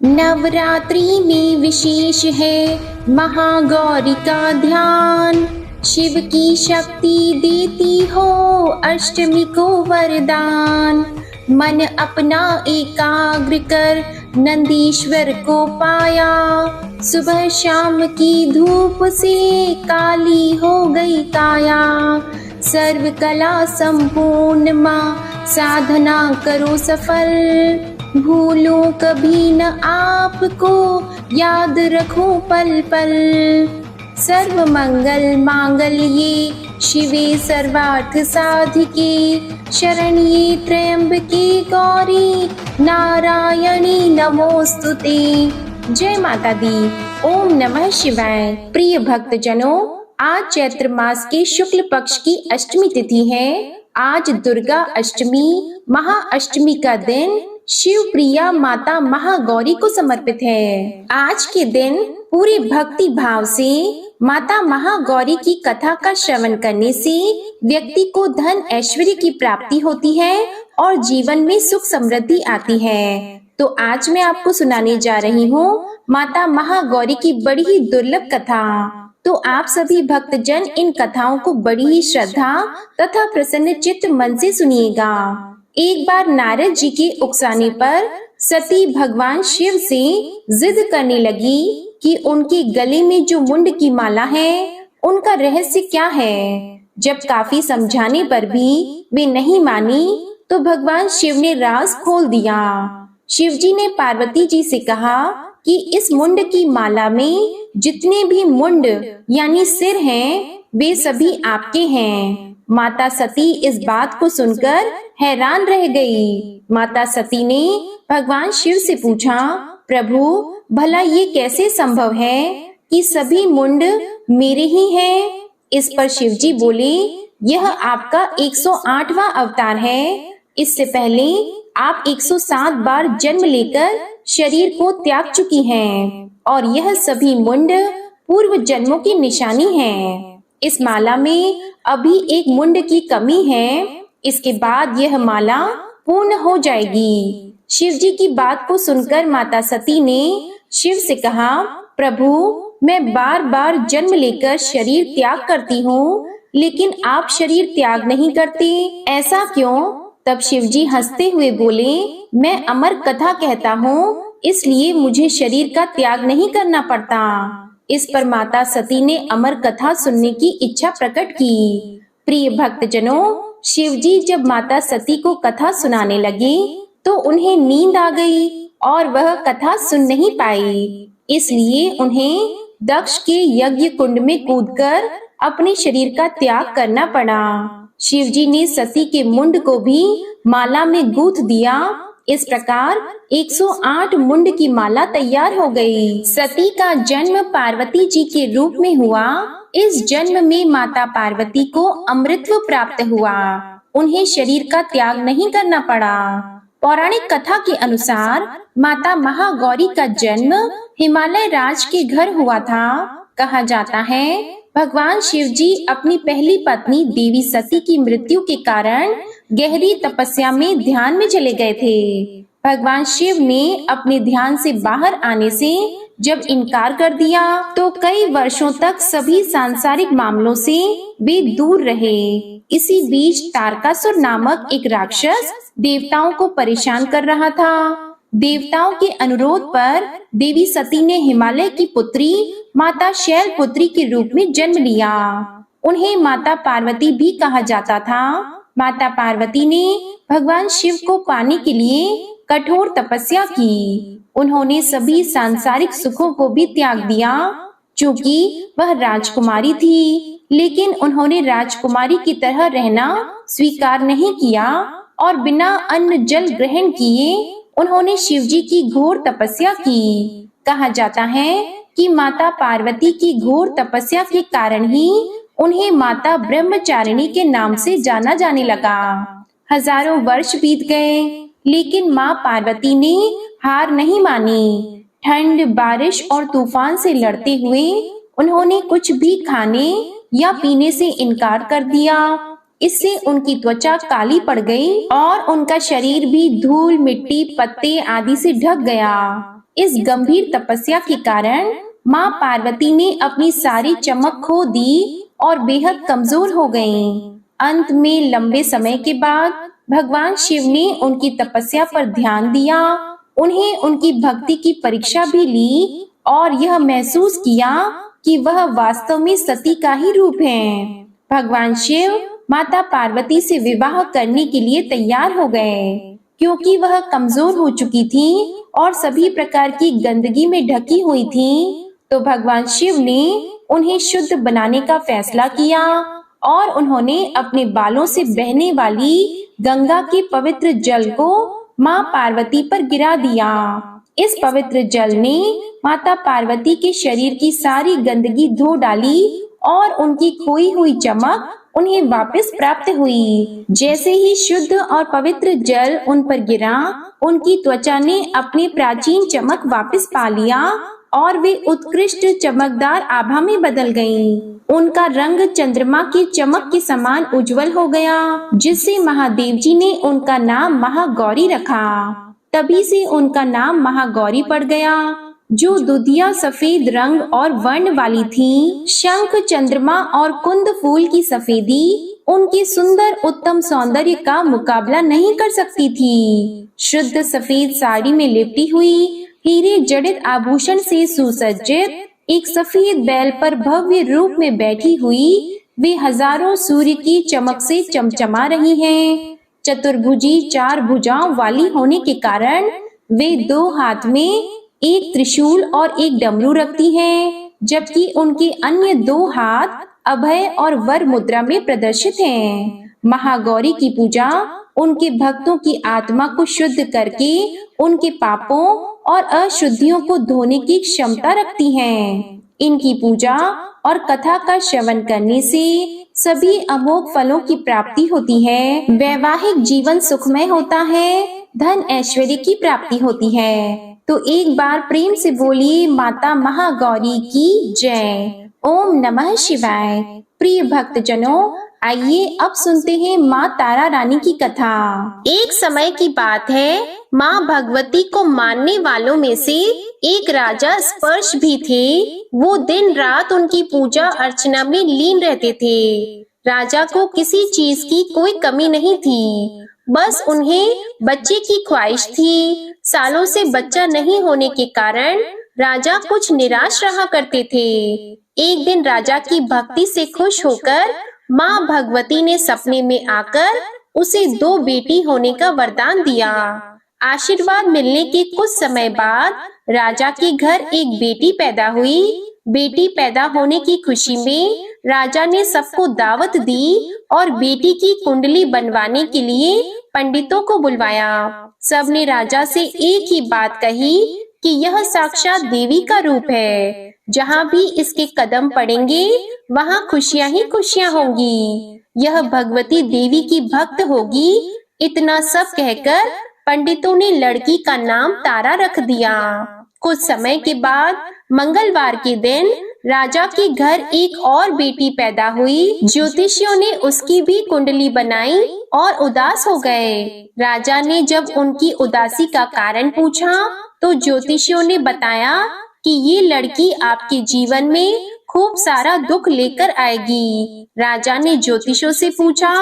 नवरात्रि में विशेष है महागौरी का ध्यान। शिव की शक्ति देती हो अष्टमी को वरदान। मन अपना एकाग्र कर नंदीश्वर को पाया। सुबह शाम की धूप से काली हो गई काया। सर्व कला संपूर्ण माँ साधना करो सफल। भूलो कभी न आपको याद रखो पल पल। सर्व मंगल मांगल्ये शिवे सर्वार्थ साधिके। शरण्ये त्र्यंबके गौरी नारायणी नमोस्तुते। जय माता दी। ओम नमः शिवाय। प्रिय भक्तजनों, आज चैत्र मास के शुक्ल पक्ष की अष्टमी तिथि है। आज दुर्गा अष्टमी महाअष्टमी का दिन शिव प्रिया माता महागौरी को समर्पित है। आज के दिन पूरे भक्ति भाव से माता महागौरी की कथा का श्रवण करने से व्यक्ति को धन ऐश्वर्य की प्राप्ति होती है और जीवन में सुख समृद्धि आती है। तो आज मैं आपको सुनाने जा रही हूँ माता महागौरी की बड़ी ही दुर्लभ कथा। तो आप सभी भक्तजन इन कथाओं को बड़ी ही श्रद्धा तथा प्रसन्न चित्त मन से सुनिएगा। एक बार नारद जी के उकसाने पर सती भगवान शिव से जिद करने लगी कि उनके गले में जो मुंड की माला है उनका रहस्य क्या है। जब काफी समझाने पर भी वे नहीं मानी तो भगवान शिव ने राज खोल दिया। शिव जी ने पार्वती जी से कहा कि इस मुंड की माला में जितने भी मुंड यानी सिर हैं वे सभी आपके हैं। माता सती इस बात को सुनकर हैरान रह गई। माता सती ने भगवान शिव से पूछा, प्रभु भला ये कैसे संभव है कि सभी मुंड मेरे ही हैं। इस पर शिव जी बोले, यह आपका 108वां अवतार है। इससे पहले आप 107 बार जन्म लेकर शरीर को त्याग चुकी हैं और यह सभी मुंड पूर्व जन्मों की निशानी है। इस माला में अभी एक मुंड की कमी है, इसके बाद यह माला पूर्ण हो जाएगी। शिव जी की बात को सुनकर माता सती ने शिव से कहा, प्रभु मैं बार बार जन्म लेकर शरीर त्याग करती हूँ लेकिन आप शरीर त्याग नहीं करते, ऐसा क्यों? तब शिव जी हंसते हुए बोले, मैं अमर कथा कहता हूँ इसलिए मुझे शरीर का त्याग नहीं करना पड़ता। इस पर माता सती ने अमर कथा सुनने की इच्छा प्रकट की। प्रिय भक्तजनों, शिव जी जब माता सती को कथा सुनाने लगे तो उन्हें नींद आ गई और वह कथा सुन नहीं पाई। इसलिए उन्हें दक्ष के यज्ञ कुंड में कूदकर अपने शरीर का त्याग करना पड़ा। शिव जी ने सती के मुंड को भी माला में गूंथ दिया। इस प्रकार 108 मुंड की माला तैयार हो गई। सती का जन्म पार्वती जी के रूप में हुआ। इस जन्म में माता पार्वती को अमृतत्व प्राप्त हुआ। उन्हें शरीर का त्याग नहीं करना पड़ा। पौराणिक कथा के अनुसार माता महागौरी का जन्म हिमालय राज के घर हुआ था। कहा जाता है भगवान शिव जी अपनी पहली पत्नी देवी सती की मृत्यु के कारण गहरी तपस्या में ध्यान में चले गए थे। भगवान शिव ने अपने ध्यान से बाहर आने से जब इनकार कर दिया तो कई वर्षों तक सभी सांसारिक मामलों से वे दूर रहे। इसी बीच तारकासुर नामक एक राक्षस देवताओं को परेशान कर रहा था। देवताओं के अनुरोध पर देवी सती ने हिमालय की पुत्री माता शैलपुत्री के रूप में जन्म लिया। उन्हें माता पार्वती भी कहा जाता था। माता पार्वती ने भगवान शिव को पाने के लिए कठोर तपस्या की। उन्होंने सभी सांसारिक सुखों को भी त्याग दिया। चूंकि वह राजकुमारी थी, लेकिन उन्होंने राजकुमारी की तरह रहना स्वीकार नहीं किया और बिना अन्न जल ग्रहण किए उन्होंने शिव जी की घोर तपस्या की। कहा जाता है कि माता पार्वती की घोर तपस्या के कारण ही उन्हें माता ब्रह्मचारिणी के नाम से जाना जाने लगा। हजारों वर्ष बीत गए लेकिन माँ पार्वती ने हार नहीं मानी। ठंड, बारिश और तूफान से लड़ते हुए उन्होंने कुछ भी खाने या पीने से इनकार कर दिया। इससे उनकी त्वचा काली पड़ गई और उनका शरीर भी धूल, मिट्टी, पत्ते आदि से ढक गया। इस गंभीर तपस्या के कारण माँ पार्वती ने अपनी सारी चमक खो दी और बेहद कमजोर हो गईं। अंत में लंबे समय के बाद भगवान शिव ने उनकी तपस्या पर ध्यान दिया, उन्हें उनकी भक्ति की परीक्षा भी ली और यह महसूस किया कि वह वास्तव में सती का ही रूप हैं। भगवान शिव माता पार्वती से विवाह करने के लिए तैयार हो गए। क्योंकि वह कमजोर हो चुकी थी और सभी प्रकार की गंदगी में ढकी हुई थी, तो भगवान शिव ने उन्हें शुद्ध बनाने का फैसला किया और उन्होंने अपने बालों से बहने वाली गंगा के पवित्र जल को माँ पार्वती पर गिरा दिया। इस पवित्र जल ने माता पार्वती के शरीर की सारी गंदगी धो डाली और उनकी खोई हुई चमक उन्हें वापस प्राप्त हुई। जैसे ही शुद्ध और पवित्र जल उन पर गिरा, उनकी त्वचा ने अपनी प्राचीन चमक वापस पा लिया और वे उत्कृष्ट चमकदार आभा में बदल गईं। उनका रंग चंद्रमा की चमक के समान उज्जवल हो गया, जिससे महादेव जी ने उनका नाम महागौरी रखा। तभी से उनका नाम महागौरी पड़ गया, जो दुधिया सफेद रंग और वर्ण वाली थी। शंख, चंद्रमा और कुंद फूल की सफेदी उनके सुंदर उत्तम सौंदर्य का मुकाबला नहीं कर सकती थी। शुद्ध सफेद साड़ी में लिपटी हुई, हीरे जड़ित आभूषण से सुसज्जित एक सफेद बैल पर भव्य रूप में बैठी हुई वे हजारों सूर्य की चमक से चमचमा रही हैं। चतुर्भुजी 4 भुजाओं वाली होने के कारण वे 2 हाथ में एक त्रिशूल और एक डमरू रखती हैं, जबकि उनके अन्य 2 हाथ अभय और वर मुद्रा में प्रदर्शित हैं। महागौरी की पूजा उनके भक्तों की आत्मा को शुद्ध करके उनके पापों और अशुद्धियों को धोने की क्षमता रखती हैं। इनकी पूजा और कथा का श्रवण करने से सभी अमोघ फलों की प्राप्ति होती है। वैवाहिक जीवन सुखमय होता है, धन ऐश्वर्य की प्राप्ति होती है। तो एक बार प्रेम से बोलिए माता महागौरी की जय। ओम नमः शिवाय। प्रिय भक्तजनों, आइए अब सुनते हैं माँ तारा रानी की कथा। एक समय की बात है, माँ भगवती को मानने वालों में से एक राजा स्पर्श भी थे। वो दिन रात उनकी पूजा अर्चना में लीन रहते थे। राजा को किसी चीज की कोई कमी नहीं थी, बस उन्हें बच्चे की ख्वाहिश थी। सालों से बच्चा नहीं होने के कारण राजा कुछ निराश रहा करते थे। एक दिन राजा की भक्ति से खुश होकर माँ भगवती ने सपने में आकर उसे 2 बेटी होने का वरदान दिया। आशीर्वाद मिलने के कुछ समय बाद राजा के घर एक बेटी पैदा हुई। बेटी पैदा होने की खुशी में राजा ने सबको दावत दी और बेटी की कुंडली बनवाने के लिए पंडितों को बुलवाया। सबने राजा से एक ही बात कही कि यह साक्षात देवी का रूप है। जहाँ भी इसके कदम पड़ेंगे वहाँ खुशियाँ ही खुशियाँ होंगी। यह भगवती देवी की भक्त होगी। इतना सब कहकर पंडितों ने लड़की का नाम तारा रख दिया। कुछ समय के बाद मंगलवार के दिन राजा के घर एक और बेटी पैदा हुई। ज्योतिषियों ने उसकी भी कुंडली बनाई और उदास हो गए। राजा ने जब उनकी उदासी का कारण पूछा तो ज्योतिषियों ने बताया कि ये लड़की आपके जीवन में खूब सारा दुख लेकर आएगी। राजा ने ज्योतिषों से पूछा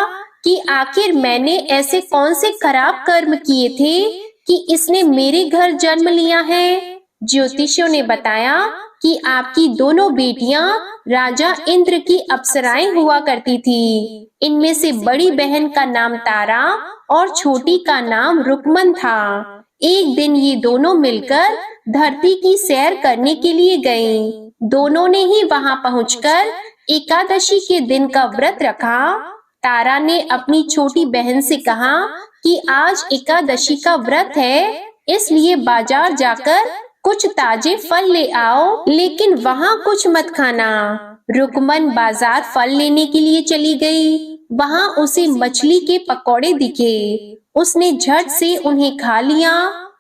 कि आखिर मैंने ऐसे कौन से खराब कर्म किए थे कि इसने मेरे घर जन्म लिया है। ज्योतिषियों ने बताया कि आपकी दोनों बेटियां राजा इंद्र की अप्सराएं हुआ करती थी। इनमें से बड़ी बहन का नाम तारा और छोटी का नाम रुकमन था। एक दिन ये दोनों मिलकर धरती की सैर करने के लिए गईं। दोनों ने ही वहां पहुंचकर एकादशी के दिन का व्रत रखा। तारा ने अपनी छोटी बहन से कहा कि आज एकादशी का व्रत है, इसलिए बाजार जाकर कुछ ताजे फल ले आओ, लेकिन वहाँ कुछ मत खाना। रुकमन बाजार फल लेने के लिए चली गई। वहाँ उसे मछली के पकौड़े दिखे। उसने झट से उन्हें खा लिया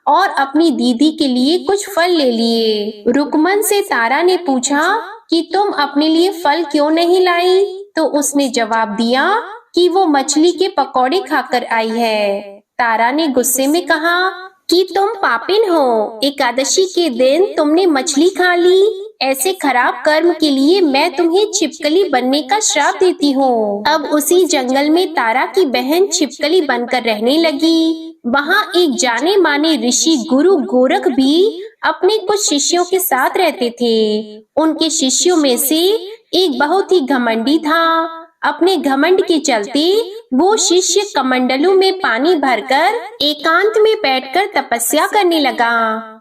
और अपनी दीदी के लिए कुछ फल ले लिए। रुकमन से तारा ने पूछा कि तुम अपने लिए फल क्यों नहीं लाई? तो उसने जवाब दिया कि वो मछली के पकौड़े खाकर आई है। तारा ने गुस्से में कहा कि तुम पापिन हो, एकादशी के दिन तुमने मछली खा ली। ऐसे खराब कर्म के लिए मैं तुम्हें छिपकली बनने का श्राप देती हूँ। अब उसी जंगल में तारा की बहन छिपकली बनकर रहने लगी। वहाँ एक जाने माने ऋषि गुरु गोरख भी अपने कुछ शिष्यों के साथ रहते थे। उनके शिष्यों में से एक बहुत ही घमंडी था। अपने घमंड के चलते वो शिष्य कमंडलू में पानी भरकर एकांत में बैठकर तपस्या करने लगा।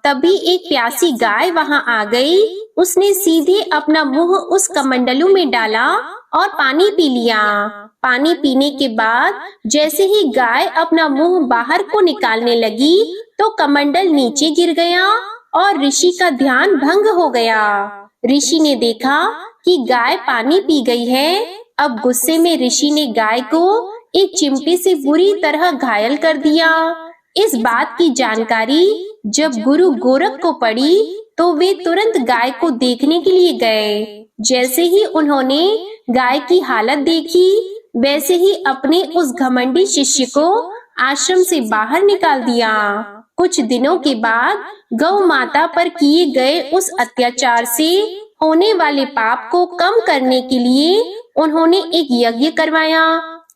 तभी एक प्यासी गाय वहां आ गई। उसने सीधे अपना मुंह उस कमंडलू में डाला और पानी पी लिया। पानी पीने के बाद जैसे ही गाय अपना मुंह बाहर को निकालने लगी तो कमंडल नीचे गिर गया और ऋषि का ध्यान भंग हो गया। ऋषि ने देखा कि गाय पानी पी गई है। अब गुस्से में ऋषि ने गाय को एक चिमटे से बुरी तरह घायल कर दिया। इस बात की जानकारी जब गुरु गोरख को पड़ी तो वे तुरंत गाय को देखने के लिए गए। जैसे ही उन्होंने गाय की हालत देखी वैसे ही अपने उस घमंडी शिष्य को आश्रम से बाहर निकाल दिया। कुछ दिनों के बाद गौ माता पर किए गए उस अत्याचार से होने वाले पाप को कम करने के लिए उन्होंने एक यज्ञ करवाया।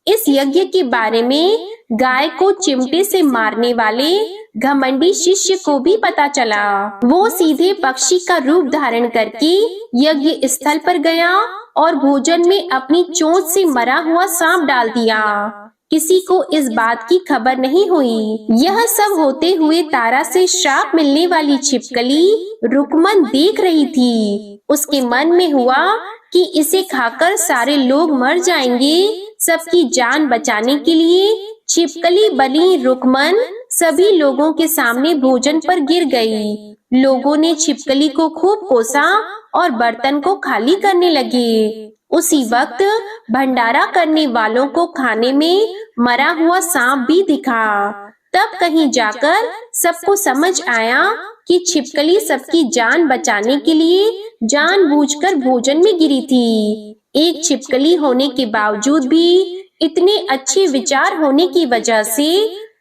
इस यज्ञ के बारे में गाय को चिमटे से मारने वाले घमंडी शिष्य को भी पता चला। वो सीधे पक्षी का रूप धारण करके यज्ञ स्थल पर गया और भोजन में अपनी चोंच से मरा हुआ सांप डाल दिया। किसी को इस बात की खबर नहीं हुई। यह सब होते हुए तारा से श्राप मिलने वाली छिपकली रुकमन देख रही थी। उसके मन में हुआ कि इसे खाकर सारे लोग मर जाएंगे। सबकी जान बचाने के लिए छिपकली बनी रुकमन सभी लोगों के सामने भोजन पर गिर गई। लोगों ने छिपकली को खूब कोसा और बर्तन को खाली करने लगे। उसी वक्त भंडारा करने वालों को खाने में मरा हुआ सांप भी दिखा। तब कहीं जाकर सबको समझ आया कि छिपकली सबकी जान बचाने के लिए जानबूझकर भोजन में गिरी थी। एक छिपकली होने के बावजूद भी इतने अच्छे विचार होने की वजह से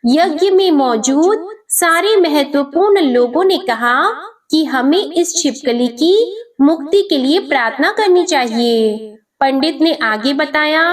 यज्ञ में मौजूद सारे महत्वपूर्ण लोगों ने कहा कि हमें इस छिपकली की मुक्ति के लिए प्रार्थना करनी चाहिए। पंडित ने आगे बताया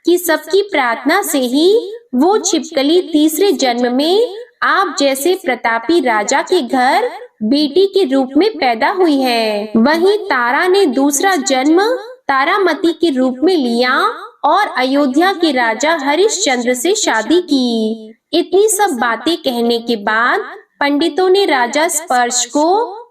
कि सबकी प्रार्थना से ही वो छिपकली तीसरे जन्म में आप जैसे प्रतापी राजा के घर बेटी के रूप में पैदा हुई है। वहीं तारा ने दूसरा जन्म तारामती के रूप में लिया और अयोध्या के राजा हरिश्चंद्र से शादी की। इतनी सब बातें कहने के बाद पंडितों ने राजा स्पर्श को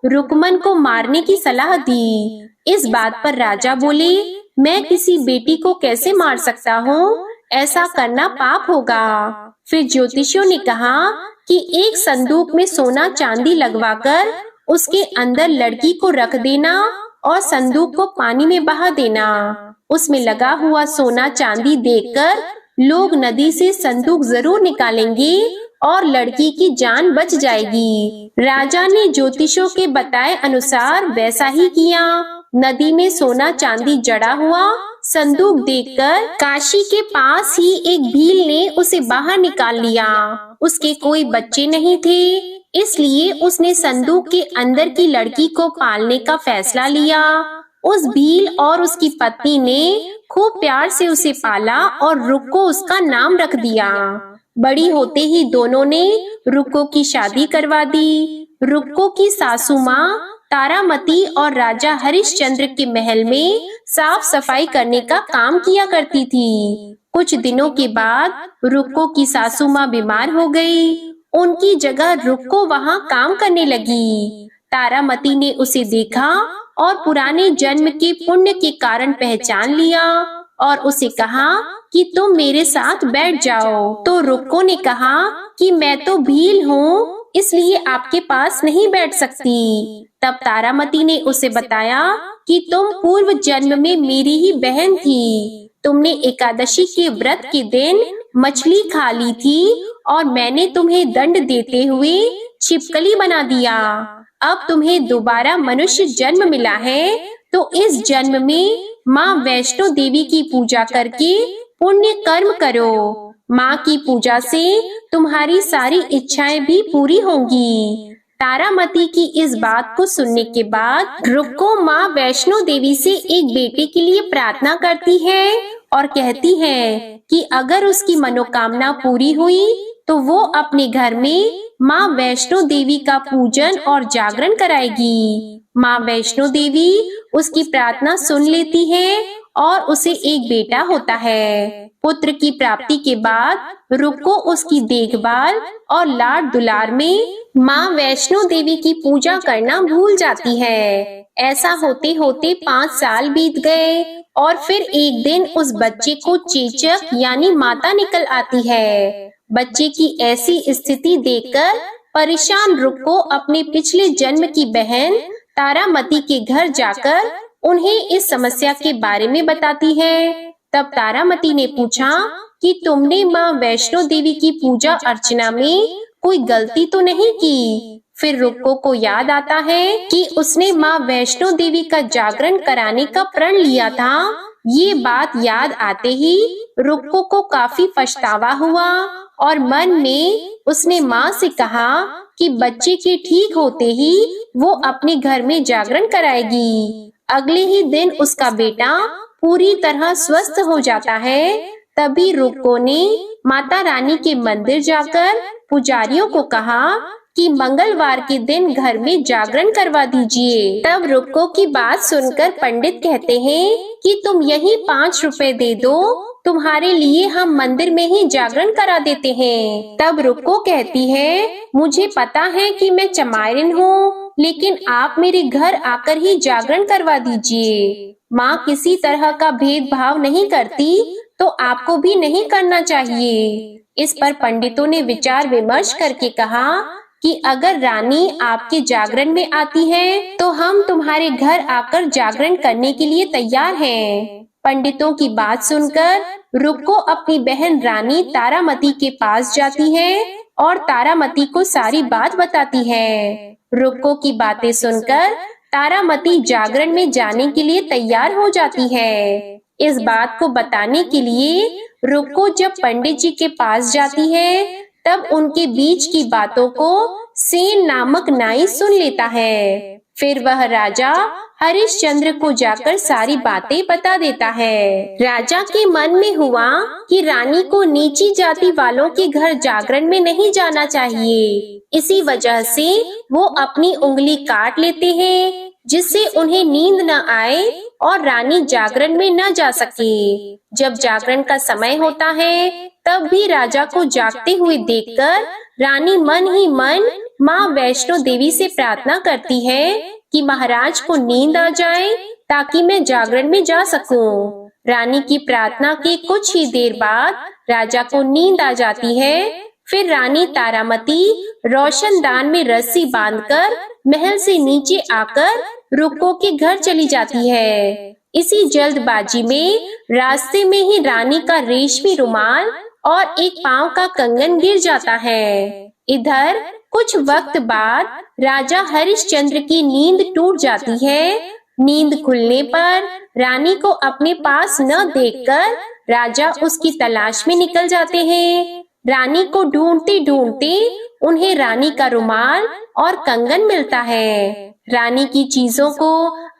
रुकमन को मारने की सलाह दी। इस बात पर राजा बोले, मैं किसी बेटी को कैसे मार सकता हूँ? ऐसा करना पाप होगा। फिर ज्योतिषियों ने कहा कि एक संदूक में सोना चांदी लगवाकर उसके अंदर लड़की को रख देना और संदूक को पानी में बहा देना। उसमें लगा हुआ सोना चांदी देखकर लोग नदी से संदूक जरूर निकालेंगे और लड़की की जान बच जाएगी। राजा ने ज्योतिषों के बताए अनुसार वैसा ही किया। नदी में सोना चांदी जड़ा हुआ संदूक देखकर काशी के पास ही एक भील ने उसे बाहर निकाल लिया। उसके कोई बच्चे नहीं थे, इसलिए उसने संदूक के अंदर की लड़की को पालने का फैसला लिया। उस भील और उसकी पत्नी ने खूब प्यार से उसे पाला और रुक्को उसका नाम रख दिया। बड़ी होते ही दोनों ने रुक्को की शादी करवा दी। रुक्को की सासू माँ तारामती और राजा हरिश्चंद्र के महल में साफ सफाई करने का काम किया करती थी। कुछ दिनों के बाद रुक्को की सासू माँ बीमार हो गई। उनकी जगह रुक्को वहाँ काम करने लगी। तारामती ने उसे देखा और पुराने जन्म के पुण्य के कारण पहचान लिया और उसे कहा कि तुम मेरे साथ बैठ जाओ। तो रुक्को ने कहा कि मैं तो भील हूँ, इसलिए आपके पास नहीं बैठ सकती। तब तारामती ने उसे बताया कि तुम पूर्व जन्म में मेरी ही बहन थी। तुमने एकादशी के व्रत के दिन मछली खा ली थी और मैंने तुम्हें दंड देते हुए छिपकली बना दिया। अब तुम्हें दोबारा मनुष्य जन्म मिला है, तो इस जन्म में माँ वैष्णो देवी की पूजा करके पुण्य कर्म करो। माँ की पूजा से तुम्हारी सारी इच्छाएं भी पूरी होंगी। तारामती की इस बात को सुनने के बाद रुक्को माँ वैष्णो देवी से एक बेटे के लिए प्रार्थना करती है और कहती है कि अगर उसकी मनोकामना पूरी हुई तो वो अपने घर में माँ वैष्णो देवी का पूजन और जागरण कराएगी। माँ वैष्णो देवी उसकी प्रार्थना सुन लेती है और उसे एक बेटा होता है। पुत्र की प्राप्ति के बाद रुक्को उसकी देखभाल और लाड दुलार में माँ वैष्णो देवी की पूजा करना भूल जाती है। ऐसा होते होते 5 साल बीत गए और फिर एक दिन उस बच्चे को चेचक यानी माता निकल आती है। बच्चे की ऐसी स्थिति देखकर परेशान रुक्को अपने पिछले जन्म की बहन तारामती के घर जाकर उन्हें इस समस्या के बारे में बताती है। तब तारामती ने पूछा कि तुमने माँ वैष्णो देवी की पूजा अर्चना में कोई गलती तो नहीं की। फिर रुक्को को याद आता है कि उसने माँ वैष्णो देवी का जागरण कराने का प्रण लिया था। ये बात याद आते ही रुक्को को काफी पछतावा हुआ और मन में उसने माँ से कहा कि बच्चे के ठीक होते ही वो अपने घर में जागरण कराएगी। अगले ही दिन उसका बेटा पूरी तरह स्वस्थ हो जाता है। तभी रुक्को ने माता रानी के मंदिर जाकर पुजारियों को कहा कि मंगलवार के दिन घर में जागरण करवा दीजिए। तब रुक्को की बात सुनकर पंडित कहते हैं कि तुम यही 5 रुपए दे दो, तुम्हारे लिए हम मंदिर में ही जागरण करा देते हैं। तब रुक्को कहती है, मुझे पता है कि मैं चमारिन हूँ, लेकिन आप मेरे घर आकर ही जागरण करवा दीजिए। माँ किसी तरह का भेदभाव नहीं करती, तो आपको भी नहीं करना चाहिए। इस पर पंडितों ने विचार विमर्श करके कहा कि अगर रानी आपके जागरण में आती है तो हम तुम्हारे घर आकर जागरण करने के लिए तैयार हैं। पंडितों की बात सुनकर रुक्को अपनी बहन रानी तारामती के पास जाती है और तारामती को सारी बात बताती है। रुक्को की बातें सुनकर तारामती जागरण में जाने के लिए तैयार हो जाती है। इस बात को बताने के लिए रुक्को जब पंडित जी के पास जाती है तब उनके बीच की बातों को सेन नामक नाई सुन लेता है। फिर वह राजा हरिश्चंद्र को जाकर सारी बातें बता देता है। राजा के मन में हुआ कि रानी को नीची जाति वालों के घर जागरण में नहीं जाना चाहिए। इसी वजह से वो अपनी उंगली काट लेते हैं जिससे उन्हें नींद न आए और रानी जागरण में न जा सके। जब जागरण का समय होता है तब भी राजा को जागते हुए देखकर रानी मन ही मन माँ वैष्णो देवी से प्रार्थना करती है कि महाराज को नींद आ जाए ताकि मैं जागरण में जा सकूं। रानी की प्रार्थना के कुछ ही देर बाद राजा को नींद आ जाती है। फिर रानी तारामती रोशनदान में रस्सी बांधकर महल से नीचे आकर रुक्को के घर चली जाती है। इसी जल्दबाजी में रास्ते में ही रानी का रेशमी रुमाल और एक पांव का कंगन गिर जाता है। इधर कुछ वक्त बाद राजा हरिश्चंद्र की नींद टूट जाती है। नींद खुलने पर रानी को अपने पास न देखकर राजा उसकी तलाश में निकल जाते हैं। रानी को ढूंढते ढूंढते उन्हें रानी का रुमाल और कंगन मिलता है। रानी की चीजों को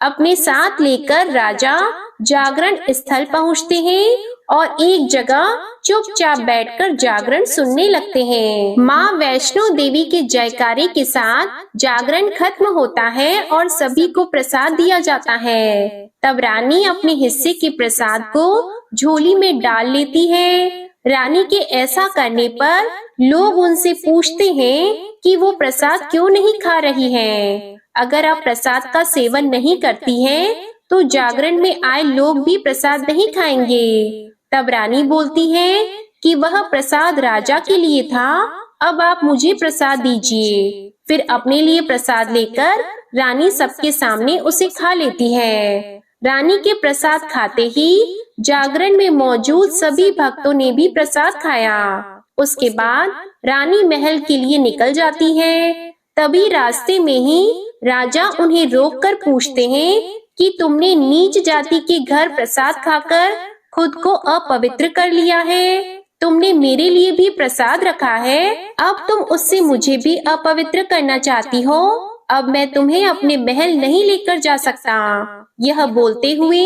अपने साथ लेकर राजा जागरण स्थल पहुंचते हैं और एक जगह चुपचाप बैठकर जागरण सुनने लगते हैं। माँ वैष्णो देवी के जयकारे के साथ जागरण खत्म होता है और सभी को प्रसाद दिया जाता है। तब रानी अपने हिस्से के प्रसाद को झोली में डाल लेती है। रानी के ऐसा करने पर लोग उनसे पूछते हैं कि वो प्रसाद क्यों नहीं खा रही हैं। अगर आप प्रसाद का सेवन नहीं करती हैं, तो जागरण में आए लोग भी प्रसाद नहीं खाएंगे। तब रानी बोलती है कि वह प्रसाद राजा के लिए था, अब आप मुझे प्रसाद दीजिए। फिर अपने लिए प्रसाद लेकर रानी सबके सामने उसे खा लेती है। रानी के प्रसाद खाते ही जागरण में मौजूद सभी भक्तों ने भी प्रसाद खाया। उसके बाद रानी महल के लिए निकल जाती है। तभी रास्ते में ही राजा उन्हें रोककर पूछते हैं कि तुमने नीच जाति के घर प्रसाद खाकर खुद को अपवित्र कर लिया है। तुमने मेरे लिए भी प्रसाद रखा है, अब तुम उससे मुझे भी अपवित्र करना चाहती हो। अब मैं तुम्हें अपने महल नहीं लेकर जा सकता। यह बोलते हुए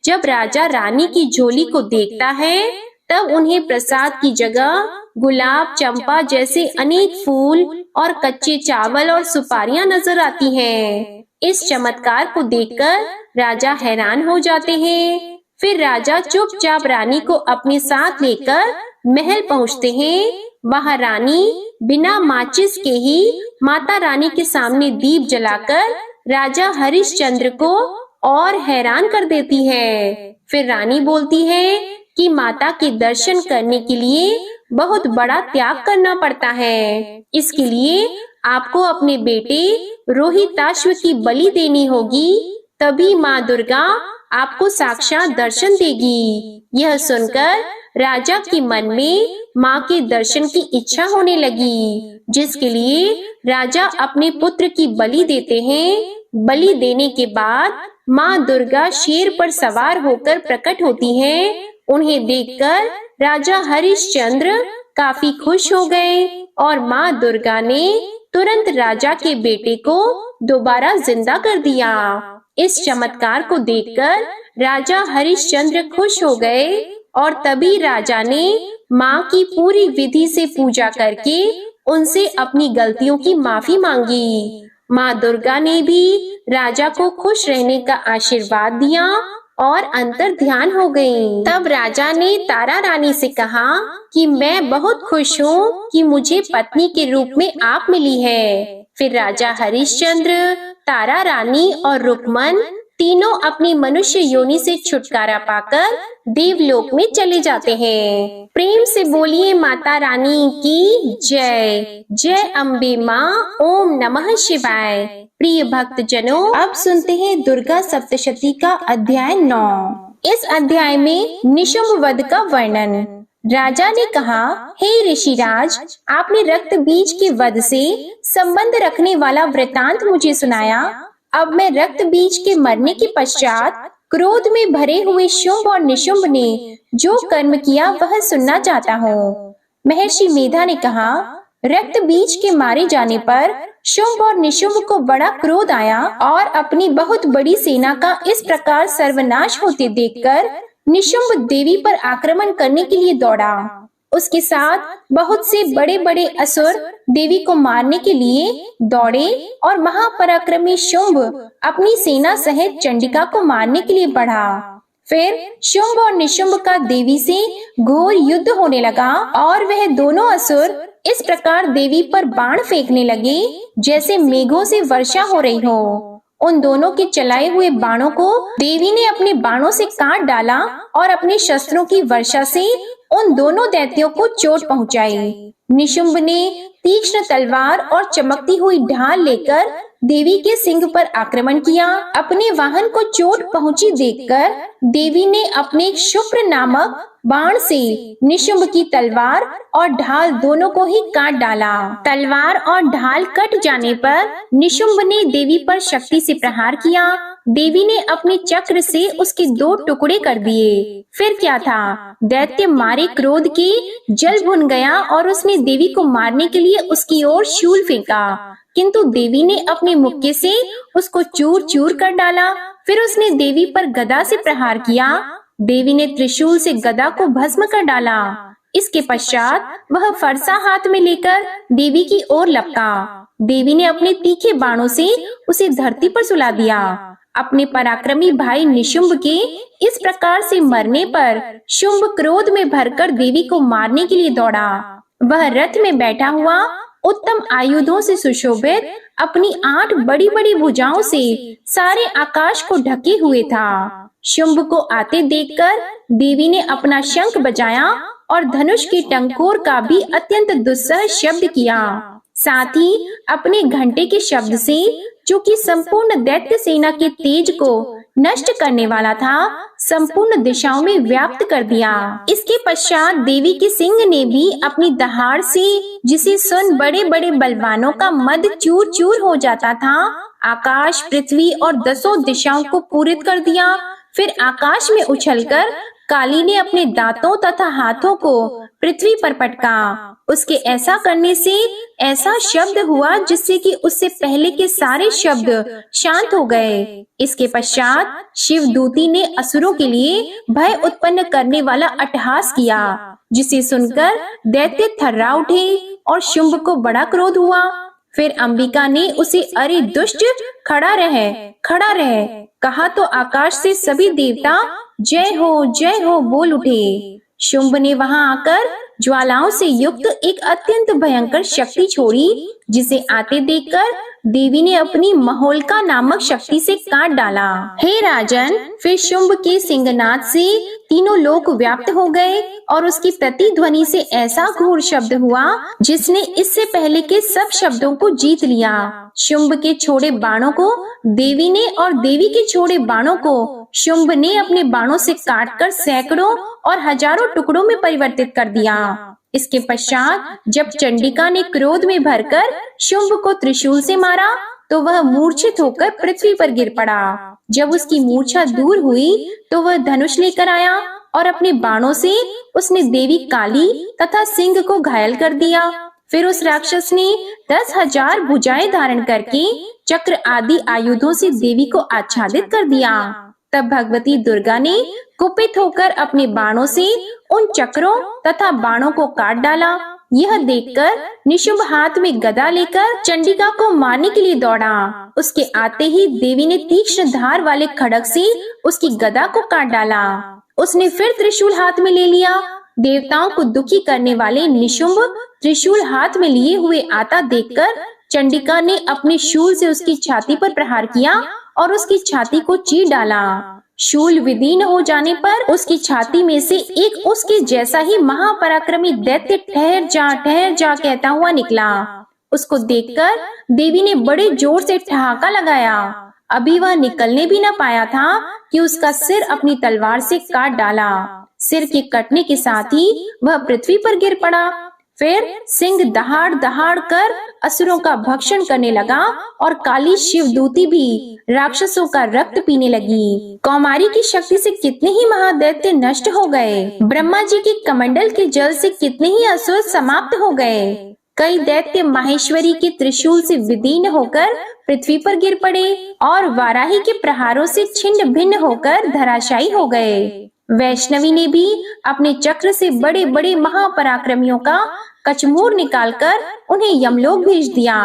जब राजा रानी की झोली को देखता है, तब उन्हें प्रसाद की जगह गुलाब, चंपा जैसे अनेक फूल और कच्चे चावल और सुपारियां नजर आती हैं। इस चमत्कार को देखकर राजा हैरान हो जाते हैं। फिर राजा चुपचाप रानी को अपने साथ लेकर महल पहुंचते हैं। वहां रानी बिना माचिस के ही माता रानी के सामने दीप जलाकर राजा हरिश्चंद्र को और हैरान कर देती है। फिर रानी बोलती है कि माता के दर्शन करने के लिए बहुत बड़ा त्याग करना पड़ता है। इसके लिए आपको अपने बेटे रोहिताश्व की बलि देनी होगी, तभी माँ दुर्गा आपको साक्षात दर्शन देगी। यह सुनकर राजा के मन में माँ के दर्शन की इच्छा होने लगी, जिसके लिए राजा अपने पुत्र की बलि देते हैं। बलि देने के बाद माँ दुर्गा शेर पर सवार होकर प्रकट होती हैं। उन्हें देखकर राजा हरिश्चंद्र काफी खुश हो गए और माँ दुर्गा ने तुरंत राजा के बेटे को दोबारा जिंदा कर दिया। इस चमत्कार को देखकर राजा हरिश्चंद्र खुश हो गए और तभी राजा ने माँ की पूरी विधि से पूजा करके उनसे अपनी गलतियों की माफी मांगी। माँ दुर्गा ने भी राजा को खुश रहने का आशीर्वाद दिया और अंतर ध्यान हो गई। तब राजा ने तारा रानी से कहा कि मैं बहुत खुश हूँ कि मुझे पत्नी के रूप में आप मिली है। फिर राजा हरिश्चंद्र, तारा रानी और रुक्मन तीनों अपनी मनुष्य योनि से छुटकारा पाकर देवलोक में चले जाते हैं। प्रेम से बोलिए माता रानी की जय। जय अम्बे माँ। ओम नमः शिवाय। प्रिय भक्त जनों, अब सुनते हैं दुर्गा सप्तशती का अध्याय 9। इस अध्याय में निशुंभ वध का वर्णन। राजा ने कहा, हे ऋषिराज, आपने रक्त बीज के वध से संबंध रखने वाला वृतांत मुझे सुनाया। अब मैं रक्त बीज के मरने के पश्चात क्रोध में भरे हुए शुंभ और निशुंभ ने जो कर्म किया वह सुनना चाहता हूँ। महर्षि मेधा ने कहा, रक्त बीज के मारे जाने पर शुंभ और निशुंभ को बड़ा क्रोध आया और अपनी बहुत बड़ी सेना का इस प्रकार सर्वनाश होते देखकर निशुंभ देवी पर आक्रमण करने के लिए दौड़ा। उसके साथ बहुत से बड़े बड़े असुर देवी को मारने के लिए दौड़े और महापराक्रमी शुंभ अपनी सेना सहित चंडिका को मारने के लिए बढ़ा। फिर शुंभ और निशुंभ का देवी से घोर युद्ध होने लगा और वह दोनों असुर इस प्रकार देवी पर बाण फेंकने लगे जैसे मेघों से वर्षा हो रही हो। उन दोनों के चलाए हुए बाणों को देवी ने अपने बाणों से काट डाला और अपने शस्त्रों की वर्षा से उन दोनों दैत्यों को चोट पहुंचाई। निशुंभ ने तीक्ष्ण तलवार और चमकती हुई ढाल लेकर देवी के सिंह पर आक्रमण किया। अपने वाहन को चोट पहुंची देखकर देवी ने अपने शुभ्र नामक बाण से निशुंभ की तलवार और ढाल दोनों को ही काट डाला। तलवार और ढाल कट जाने पर निशुंभ ने देवी पर शक्ति से प्रहार किया। देवी ने अपने चक्र से उसके 2 टुकड़े कर दिए। फिर क्या था, दैत्य मारे क्रोध के जल भुन गया और उसने देवी को मारने के लिए उसकी ओर शूल फेंका, किंतु देवी ने अपने मुक्के से उसको चूर चूर कर डाला। फिर उसने देवी पर गदा से प्रहार किया। देवी ने त्रिशूल से गदा को भस्म कर डाला। इसके पश्चात वह फरसा हाथ में लेकर देवी की ओर लपका। देवी ने अपने तीखे बाणों से उसे धरती पर सुला दिया। अपने पराक्रमी भाई निशुंभ के इस प्रकार से मरने पर शुंभ क्रोध में भरकर देवी को मारने के लिए दौड़ा। वह रथ में बैठा हुआ उत्तम आयुधों से सुशोभित अपनी 8 बड़ी बड़ी भुजाओं से सारे आकाश को ढके हुए था। शुंभ को आते देखकर देवी ने अपना शंख बजाया और धनुष की टंकोर का भी अत्यंत दुस्सह शब्द किया। साथ ही अपने घंटे के शब्द से, जो कि संपूर्ण दैत्य सेना के तेज को नष्ट करने वाला था, संपूर्ण दिशाओं में व्याप्त कर दिया। इसके पश्चात देवी के सिंह ने भी अपनी दहाड़ से, जिसे सुन बड़े बड़े बलवानों का मद चूर चूर हो जाता था, आकाश, पृथ्वी और 10 दिशाओं को पूरित कर दिया। फिर आकाश में उछलकर काली ने अपने दांतों तथा हाथों को पृथ्वी पर पटका। उसके ऐसा करने से ऐसा शब्द हुआ जिससे कि उससे पहले के सारे शब्द शांत हो गए। इसके पश्चात शिवदूती ने असुरों के लिए भय उत्पन्न करने वाला अट्टहास किया, जिसे सुनकर दैत्य थर्रा उठे और शुंभ को बड़ा क्रोध हुआ। फिर अंबिका ने उसे अरे दुष्ट, खड़ा रह कहा तो आकाश से सभी देवता जय हो बोल उठे। शुंभ ने वहां आकर ज्वालाओं से युक्त एक अत्यंत भयंकर शक्ति छोड़ी, जिसे आते देखकर देवी ने अपनी महोल्का नामक शक्ति से काट डाला। हे राजन, फिर शुंभ के सिंहनाद से तीनों लोक व्याप्त हो गए और उसकी प्रतिध्वनि से ऐसा घोर शब्द हुआ जिसने इससे पहले के सब शब्दों को जीत लिया। शुंभ के छोड़े बाणों को देवी ने और देवी के छोड़े बाणों को शुंभ ने अपने बाणों से काटकर सैकड़ों और हजारों टुकड़ों में परिवर्तित कर दिया। इसके पश्चात जब चंडिका ने क्रोध में भरकर शुंभ को त्रिशूल से मारा तो वह मूर्छित होकर पृथ्वी पर गिर पड़ा। जब उसकी मूर्छा दूर हुई तो वह धनुष लेकर आया और अपने बाणों से उसने देवी काली तथा सिंह को घायल कर दिया। फिर उस राक्षस ने 10,000 भुजाएं धारण करके चक्र आदि आयुधों से देवी को आच्छादित कर दिया। तब भगवती दुर्गा ने कुपित होकर अपने बाणों से उन चक्रों तथा बाणों को काट डाला। यह देखकर निशुंभ हाथ में गदा लेकर चंडिका को मारने के लिए दौड़ा। उसके आते ही देवी ने तीक्ष्ण धार वाले खड्ग से उसकी गदा को काट डाला। उसने फिर त्रिशूल हाथ में ले लिया। देवताओं को दुखी करने वाले निशुंभ त्रिशूल हाथ में लिए हुए आता देखकर चंडिका ने अपने शूल से उसकी छाती पर प्रहार किया और उसकी छाती को चीर डाला। शूल विदीर्ण हो जाने पर उसकी छाती में से एक उसके जैसा ही महापराक्रमी दैत्य ठहर जा कहता हुआ निकला। उसको देखकर देवी ने बड़े जोर से ठहाका लगाया। अभी वह निकलने भी न पाया था कि उसका सिर अपनी तलवार से काट डाला। सिर के कटने के साथ ही वह पृथ्वी पर गिर पड़ा। फिर सिंह दहाड़ दहाड़ कर असुरों का भक्षण करने लगा और काली शिवदूती भी राक्षसों का रक्त पीने लगी। कौमारी की शक्ति से कितने ही महादैत्य नष्ट हो गए। ब्रह्मा जी के कमंडल के जल से कितने ही असुर समाप्त हो गए। कई दैत्य माहेश्वरी के त्रिशूल से विदीर्ण होकर पृथ्वी पर गिर पड़े और वाराही के प्रहारों से छिन्न भिन्न होकर धराशायी हो गए। वैष्णवी ने भी अपने चक्र से बड़े बड़े महापराक्रमियों का कचमूर निकालकर उन्हें यमलोक भेज दिया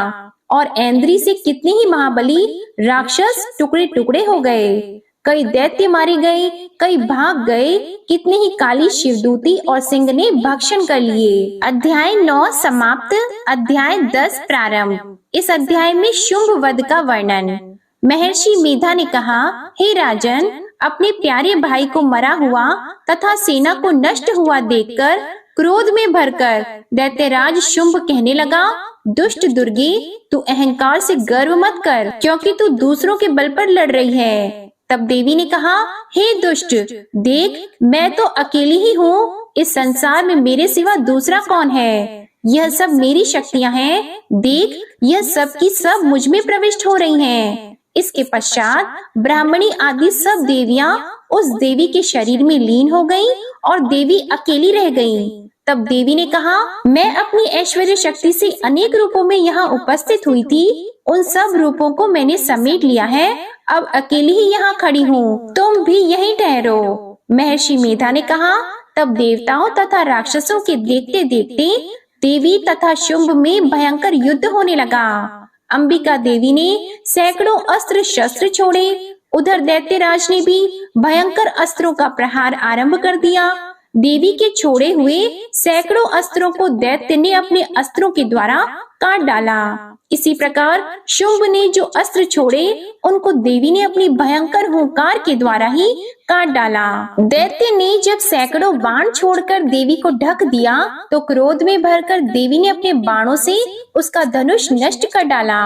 और ऐन्द्री से कितने ही महाबली राक्षस टुकड़े टुकड़े हो गए। कई दैत्य मारे गए, कई भाग गए, कितने ही काली शिवदूती और सिंह ने भक्षण कर लिए। अध्याय 9 समाप्त। अध्याय 10 प्रारंभ। इस अध्याय में शुंभ वध का वर्णन। महर्षि मेधा ने कहा, हे राजन, अपने प्यारे भाई को मरा हुआ तथा सेना को नष्ट हुआ देखकर क्रोध में भरकर दैत्यराज शुंभ कहने लगा, दुष्ट दुर्गे, तू अहंकार से गर्व मत कर, क्योंकि तू दूसरों के बल पर लड़ रही है। तब देवी ने कहा, हे दुष्ट, देख, मैं तो अकेली ही हूँ। इस संसार में मेरे सिवा दूसरा कौन है? यह सब मेरी शक्तियाँ हैं। देख, यह सब की सब मुझ में प्रविष्ट हो रही हैं। इसके पश्चात ब्राह्मणी आदि सब देवियां उस देवी के शरीर में लीन हो गईं और देवी अकेली रह गईं। तब देवी ने कहा, मैं अपनी ऐश्वर्य शक्ति से अनेक रूपों में यहाँ उपस्थित हुई थी। उन सब रूपों को मैंने समेट लिया है। अब अकेली ही यहाँ खड़ी हूँ, तुम भी यहीं ठहरो। महर्षि मेधा ने कहा। तब देवताओं तथा राक्षसों के देखते देखते देवी तथा शुंभ में भयंकर युद्ध होने लगा। अंबिका देवी ने सैकड़ों अस्त्र शस्त्र छोड़े। उधर दैत्यराज ने भी भयंकर अस्त्रों का प्रहार आरंभ कर दिया। देवी के छोड़े हुए सैकड़ों अस्त्रों को दैत्य ने अपने अस्त्रों के द्वारा काट डाला। इसी प्रकार शुंभ ने जो अस्त्र छोड़े उनको देवी ने अपनी भयंकर हुंकार के द्वारा ही काट डाला। दैत्य ने जब सैकड़ों बाण छोड़कर देवी को ढक दिया तो क्रोध में भरकर देवी ने अपने बाणों से उसका धनुष नष्ट कर डाला।